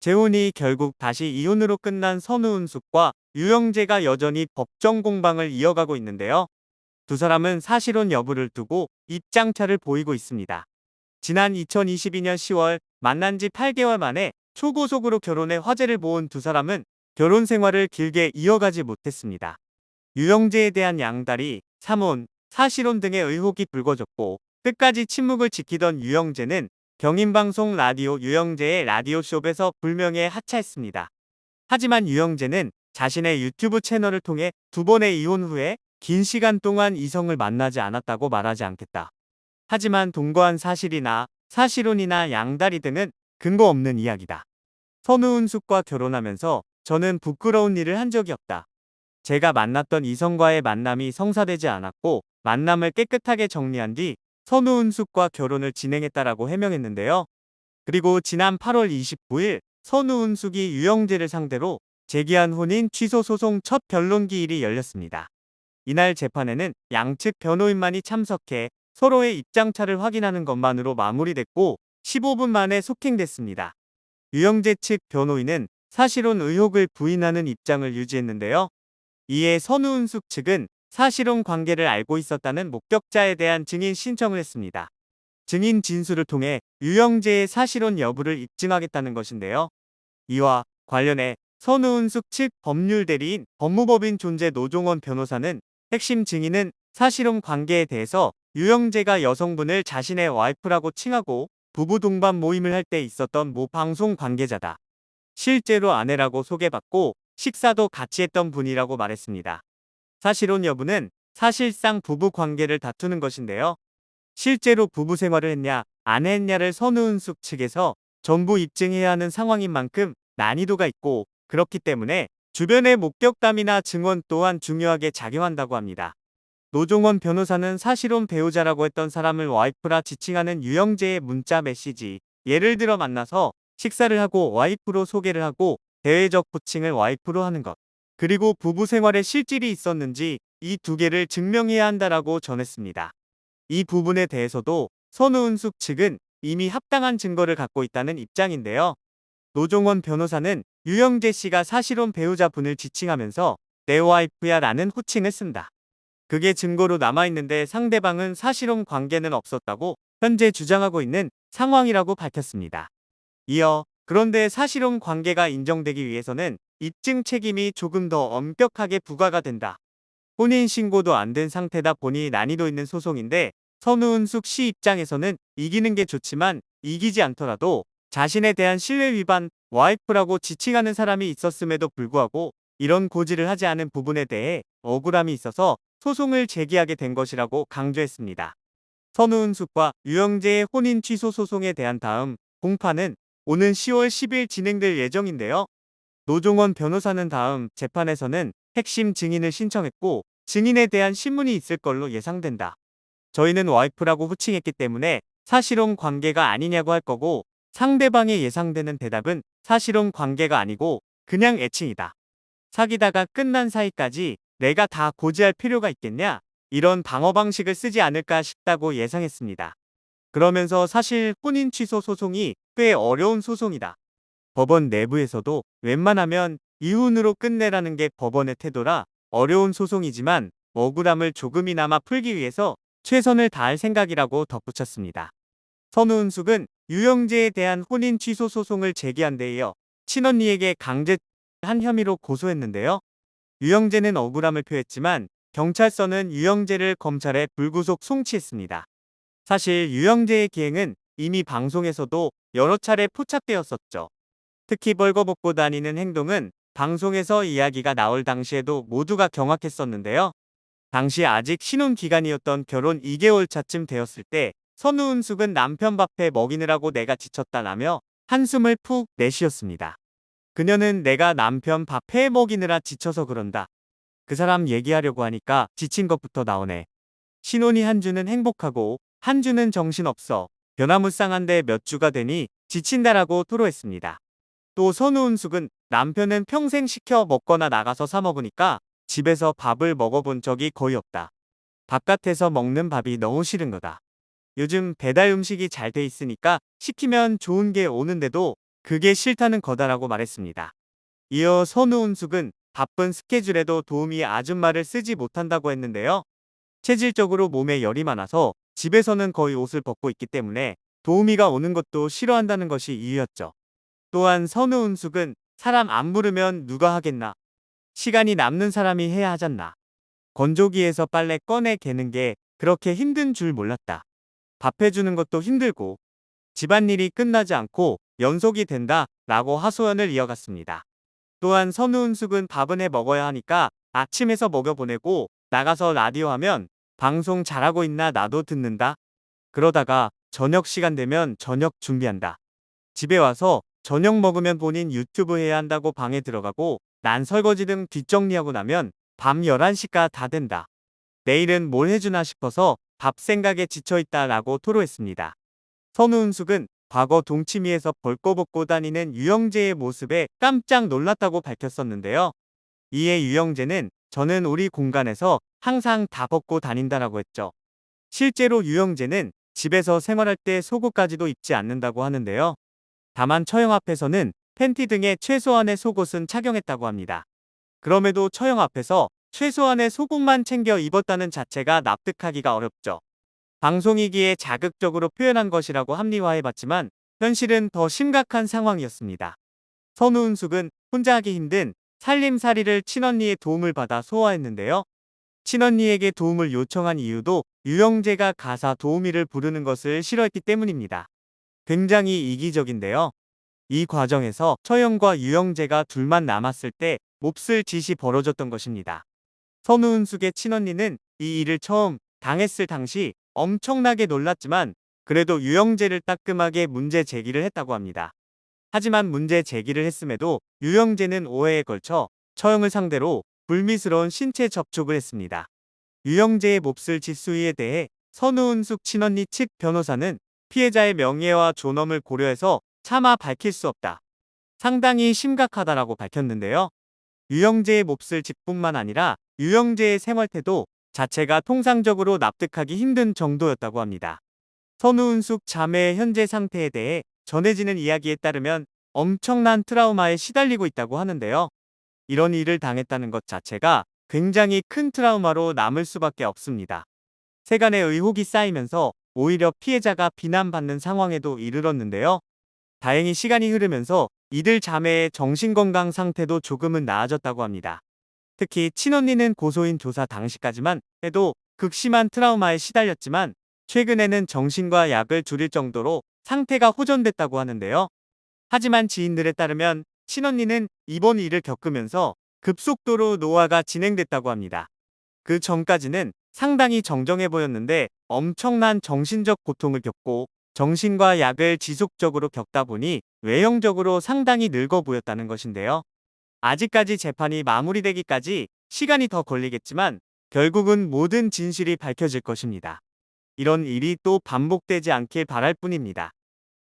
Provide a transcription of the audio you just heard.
재혼이 결국 다시 이혼으로 끝난 선우은숙과 유영재가 여전히 법정 공방을 이어가고 있는데요. 두 사람은 사실혼 여부를 두고 입장차를 보이고 있습니다. 지난 2022년 10월 만난 지 8개월 만에 초고속으로 결혼에 화제를 모은 두 사람은 결혼 생활을 길게 이어가지 못했습니다. 유영재에 대한 양다리, 삼혼, 사실혼 등의 의혹이 불거졌고 끝까지 침묵을 지키던 유영재는 경인방송 라디오 유영재의 라디오쇼에서 불명예 하차했습니다. 하지만 유영재는 자신의 유튜브 채널을 통해 두 번의 이혼 후에 긴 시간 동안 이성을 만나지 않았다고 말하지 않겠다. 하지만 동거한 사실이나 사실혼이나 양다리 등은 근거 없는 이야기다. 선우은숙과 결혼하면서 저는 부끄러운 일을 한 적이 없다. 제가 만났던 이성과의 만남이 성사되지 않았고 만남을 깨끗하게 정리한 뒤 선우은숙과 결혼을 진행했다라고 해명했는데요. 그리고 지난 8월 29일 선우은숙이 유영재를 상대로 제기한 혼인 취소 소송 첫 변론 기일이 열렸습니다. 이날 재판에는 양측 변호인만이 참석해 서로의 입장차를 확인하는 것만으로 마무리됐고 15분 만에 속행됐습니다. 유영재 측 변호인은 사실혼 의혹을 부인하는 입장을 유지했는데요. 이에 선우은숙 측은 사실혼 관계를 알고 있었다는 목격자에 대한 증인 신청을 했습니다. 증인 진술을 통해 유영재의 사실혼 여부를 입증하겠다는 것인데요. 이와 관련해 선우은숙 측 법률대리인 법무법인 존재 노종원 변호사는 핵심 증인은 사실혼 관계에 대해서 유영재가 여성분을 자신의 와이프라고 칭하고 부부 동반 모임을 할 때 있었던 모 방송 관계자다. 실제로 아내라고 소개받고 식사도 같이 했던 분이라고 말했습니다. 사실혼 여부는 사실상 부부 관계를 다투는 것인데요. 실제로 부부 생활을 했냐 안 했냐를 선우은숙 측에서 전부 입증해야 하는 상황인 만큼 난이도가 있고 그렇기 때문에 주변의 목격담이나 증언 또한 중요하게 작용한다고 합니다. 노종원 변호사는 사실혼 배우자라고 했던 사람을 와이프라 지칭하는 유영재의 문자 메시지, 예를 들어 만나서 식사를 하고 와이프로 소개를 하고 대외적 호칭을 와이프로 하는 것, 그리고 부부 생활에 실질이 있었는지 이 두 개를 증명해야 한다라고 전했습니다. 이 부분에 대해서도 선우은숙 측은 이미 합당한 증거를 갖고 있다는 입장인데요. 노종원 변호사는 유영재 씨가 사실혼 배우자분을 지칭하면서 내 와이프야 라는 호칭을 쓴다. 그게 증거로 남아있는데 상대방은 사실혼 관계는 없었다고 현재 주장하고 있는 상황이라고 밝혔습니다. 이어 그런데 사실혼 관계가 인정되기 위해서는 입증 책임이 조금 더 엄격하게 부과가 된다. 혼인신고도 안 된 상태다 보니 난이도 있는 소송인데 선우은숙 씨 입장에서는 이기는 게 좋지만 이기지 않더라도 자신에 대한 신뢰 위반, 와이프라고 지칭하는 사람이 있었음에도 불구하고 이런 고지를 하지 않은 부분에 대해 억울함이 있어서 소송을 제기하게 된 것이라고 강조했습니다. 선우은숙과 유영재의 혼인 취소 소송에 대한 다음 공판은 오는 10월 10일 진행될 예정인데요. 노종원 변호사는 다음 재판에서는 핵심 증인을 신청했고 증인에 대한 신문이 있을 걸로 예상된다. 저희는 와이프라고 호칭했기 때문에 사실혼 관계가 아니냐고 할 거고 상대방의 예상되는 대답은 사실혼 관계가 아니고 그냥 애칭이다. 사귀다가 끝난 사이까지 내가 다 고지할 필요가 있겠냐? 이런 방어 방식을 쓰지 않을까 싶다고 예상했습니다. 그러면서 사실 혼인 취소 소송이 꽤 어려운 소송이다. 법원 내부에서도 웬만하면 이혼으로 끝내라는 게 법원의 태도라 어려운 소송이지만 억울함을 조금이나마 풀기 위해서 최선을 다할 생각이라고 덧붙였습니다. 선우은숙은 유영재에 대한 혼인 취소 소송을 제기한 데 이어 친언니에게 강제한 혐의로 고소했는데요. 유영재는 억울함을 표했지만 경찰서는 유영재를 검찰에 불구속 송치했습니다. 사실 유영재의 기행은 이미 방송에서도 여러 차례 포착되었었죠. 특히 벌거벗고 다니는 행동은 방송에서 이야기가 나올 당시에도 모두가 경악했었는데요. 당시 아직 신혼 기간이었던 결혼 2개월 차쯤 되었을 때 선우은숙은 남편 밥해 먹이느라고 내가 지쳤다라며 한숨을 푹 내쉬었습니다. 그녀는 내가 남편 밥해 먹이느라 지쳐서 그런다. 그 사람 얘기하려고 하니까 지친 것부터 나오네. 신혼이 한 주는 행복하고 한 주는 정신없어. 변화무쌍한데 몇 주가 되니 지친다라고 토로했습니다. 또 선우은숙은 남편은 평생 시켜 먹거나 나가서 사 먹으니까 집에서 밥을 먹어본 적이 거의 없다. 바깥에서 먹는 밥이 너무 싫은 거다. 요즘 배달 음식이 잘 돼 있으니까 시키면 좋은 게 오는데도 그게 싫다는 거다라고 말했습니다. 이어 선우은숙은 바쁜 스케줄에도 도우미 아줌마를 쓰지 못한다고 했는데요. 체질적으로 몸에 열이 많아서 집에서는 거의 옷을 벗고 있기 때문에 도우미가 오는 것도 싫어한다는 것이 이유였죠. 또한 선우은숙은 사람 안 부르면 누가 하겠나. 시간이 남는 사람이 해야 하잖나. 건조기에서 빨래 꺼내 개는 게 그렇게 힘든 줄 몰랐다. 밥 해주는 것도 힘들고 집안일이 끝나지 않고 연속이 된다 라고 하소연을 이어갔습니다. 또한 선우은숙은 밥은 해 먹어야 하니까 아침에서 먹여보내고 나가서 라디오 하면 방송 잘하고 있나 나도 듣는다. 그러다가 저녁 시간 되면 저녁 준비한다. 집에 와서 저녁 먹으면 본인 유튜브 해야 한다고 방에 들어가고 난 설거지 등 뒷정리하고 나면 밤 11시가 다 된다. 내일은 뭘 해주나 싶어서 밥 생각에 지쳐있다 라고 토로했습니다. 선우은숙은 과거 동치미에서 벌거벗고 다니는 유영재의 모습에 깜짝 놀랐다고 밝혔었는데요. 이에 유영재는 저는 우리 공간에서 항상 다 벗고 다닌다라고 했죠. 실제로 유영재는 집에서 생활할 때 속옷까지도 입지 않는다고 하는데요. 다만 처형 앞에서는 팬티 등의 최소한의 속옷은 착용했다고 합니다. 그럼에도 처형 앞에서 최소한의 속옷만 챙겨 입었다는 자체가 납득하기가 어렵죠. 방송이기에 자극적으로 표현한 것이라고 합리화해봤지만 현실은 더 심각한 상황이었습니다. 선우은숙은 혼자 하기 힘든 살림살이를 친언니의 도움을 받아 소화했는데요. 친언니에게 도움을 요청한 이유도 유영재가 가사 도우미를 부르는 것을 싫어했기 때문입니다. 굉장히 이기적인데요. 이 과정에서 처형과 유영재가 둘만 남았을 때 몹쓸 짓이 벌어졌던 것입니다. 선우은숙의 친언니는 이 일을 처음 당했을 당시 엄청나게 놀랐지만 그래도 유영재를 따끔하게 문제 제기를 했다고 합니다. 하지만 문제 제기를 했음에도 유영재는 5회에 걸쳐 처형을 상대로 불미스러운 신체 접촉을 했습니다. 유영재의 몹쓸 짓수위에 대해 선우은숙 친언니 측 변호사는 피해자의 명예와 존엄을 고려해서 차마 밝힐 수 없다. 상당히 심각하다라고 밝혔는데요. 유영재의 몹쓸 짓뿐만 아니라 유영재의 생활태도 자체가 통상적으로 납득하기 힘든 정도였다고 합니다. 선우은숙 자매의 현재 상태에 대해 전해지는 이야기에 따르면 엄청난 트라우마에 시달리고 있다고 하는데요. 이런 일을 당했다는 것 자체가 굉장히 큰 트라우마로 남을 수밖에 없습니다. 세간의 의혹이 쌓이면서 오히려 피해자가 비난받는 상황에도 이르렀는데요. 다행히 시간이 흐르면서 이들 자매의 정신건강 상태도 조금은 나아졌다고 합니다. 특히 친언니는 고소인 조사 당시까지만 해도 극심한 트라우마에 시달렸지만 최근에는 정신과 약을 줄일 정도로 상태가 호전됐다고 하는데요. 하지만 지인들에 따르면 친언니는 이번 일을 겪으면서 급속도로 노화가 진행됐다고 합니다. 그 전까지는 상당히 정정해 보였는데 엄청난 정신적 고통을 겪고 정신과 약을 지속적으로 겪다 보니 외형적으로 상당히 늙어 보였다는 것인데요. 아직까지 재판이 마무리되기까지 시간이 더 걸리겠지만 결국은 모든 진실이 밝혀질 것입니다. 이런 일이 또 반복되지 않길 바랄 뿐입니다.